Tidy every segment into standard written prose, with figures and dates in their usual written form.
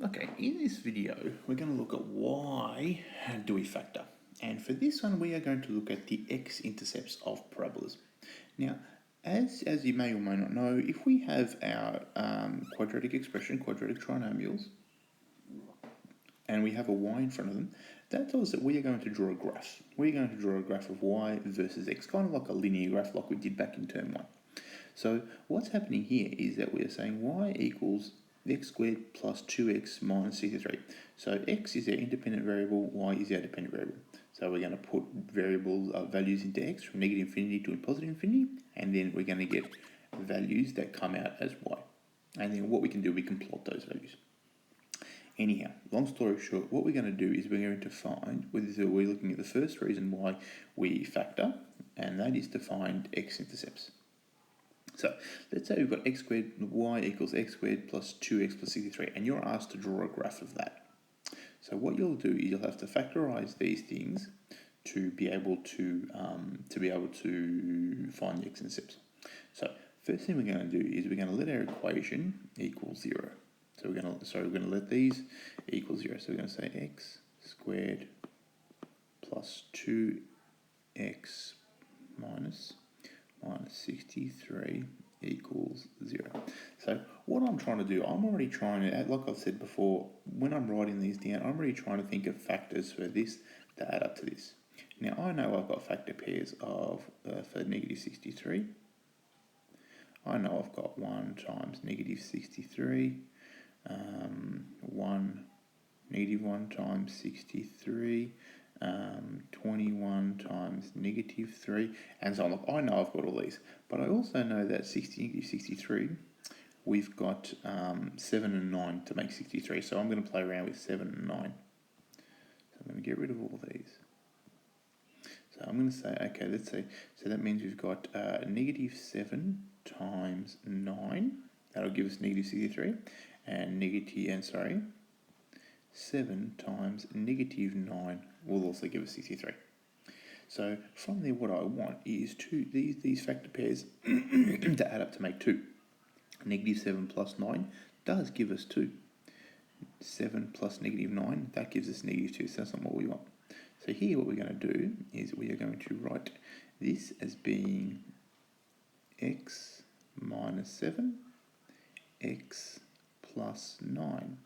Okay, in this video, we're going to look at why do we factor. And for this one, we are going to look at the X-intercepts of parabolas. Now, as you may or may not know, if we have our quadratic expression, quadratic trinomials, and we have a y in front of them, that tells us that we are going to draw a graph. We're going to draw a graph of y versus x, kind of like a linear graph like we did back in term 1. So what's happening here is that we're saying y equals x squared plus 2x minus 63. So x is our independent variable, y is our dependent variable. So we're going to put variable values into x from negative infinity to positive infinity, and then we're going to get values that come out as y. And then what we can do, we can plot those values. Anyhow, long story short, what we're going to do is we're going to find, we're looking at the first reason why we factor, and that is to find x-intercepts. So let's say we've got x squared, y equals x squared plus 2x plus 63, and you're asked to draw a graph of that. So what you'll do is you'll have to factorize these things to be able to find the x-intercepts. So first thing we're going to do is we're going to let our equation equal 0. So we're going to let these equal 0. So we're going to say x squared plus 2x minus 63 equals 0. So what I'm trying to do, I'm already trying to, like I've said before, when I'm writing these down, I'm already trying to think of factors for this to add up to this. Now I know I've got factor pairs of for negative 63. I know I've got 1 times negative 63, 1 times 63, 21 times negative 3, and so on. Look, I know I've got all these, but I also know that negative 63, we've got 7 and 9 to make 63, so I'm going to play around with 7 and 9. So I'm going to get rid of all these. So I'm going to say, okay, let's see, so that means we've got negative 7 times 9, that'll give us negative 63, and 7 times negative 9 will also give us 63. So from there, what I want is these factor pairs to add up to make 2. Negative 7 plus 9 does give us 2. 7 plus negative 9, that gives us negative 2, so that's not what we want. So here what we're going to do is we are going to write this as being x minus 7, x plus 9.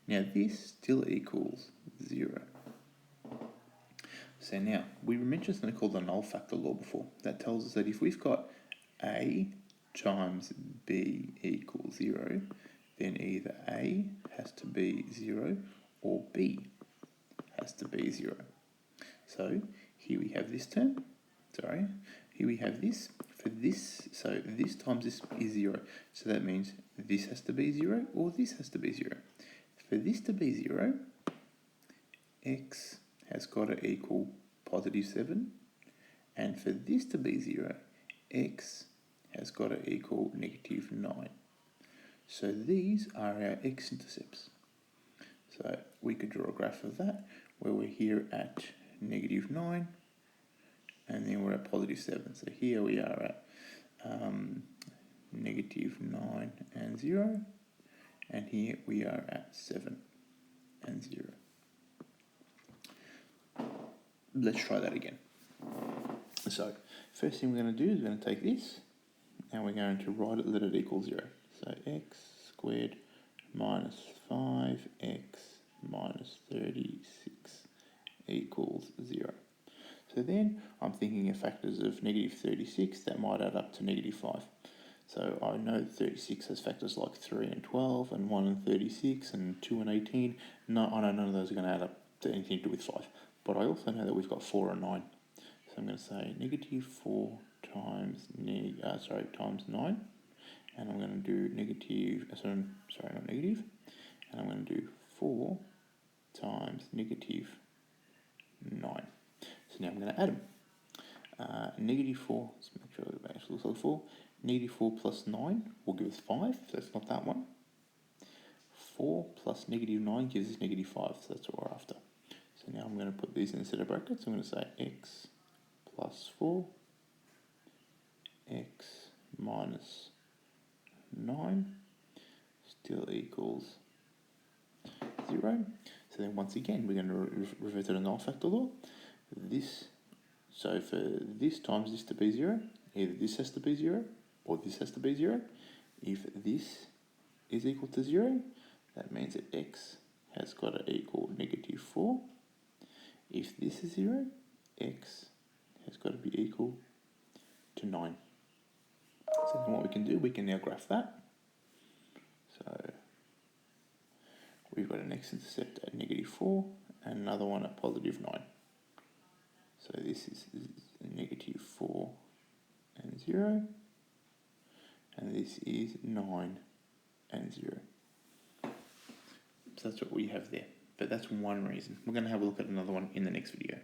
Now this still equals 0. So now, we mentioned something called the Null Factor Law before. That tells us that if we've got A times B equals 0, then either A has to be 0 or B has to be 0. So here we have this term, here we have this, for this, so this times this is 0. So that means this has to be 0 or this has to be 0. For this to be 0, x has got to equal positive 7, and for this to be 0, x has got to equal negative 9. So these are our x-intercepts. So we could draw a graph of that, where we're here at negative 9, and then we're at positive 7. So here we are at negative 9 and 0, and here we are at 7 and 0. Let's try that again. So first thing we're going to do is we're going to take this and we're going to write it, let it equal 0. So x squared minus 5x minus 36 equals 0. So then I'm thinking of factors of negative 36 that might add up to negative 5. So I know 36 has factors like 3 and 12 and 1 and 36 and 2 and 18. No, I know none of those are going to add up to anything to do with 5. But I also know that we've got 4 and 9. So I'm going to say negative 4 times times 9, and I'm going to do negative, and I'm going to do 4 times negative 9. So now I'm going to add them. Negative 4, let's make sure that actually looks like 4. Negative 4 plus 9 will give us 5, so that's not that one. 4 plus negative 9 gives us negative 5, so that's what we're after. So now I'm going to put these in a set of brackets. I'm going to say x plus 4, x minus 9 still equals 0. So then once again, we're going to revert to the null factor law. So for this times this to be 0, either this has to be 0 or this has to be 0. If this is equal to 0, that means that x has got to equal -4. If this is 0, x has got to be equal to 9. So then what we can do, we can now graph that. So we've got an x-intercept at -4 and another one at +9. So this is -4 and 0, and this is 9 and 0. So that's what we have there. But that's one reason. We're going to have a look at another one in the next video.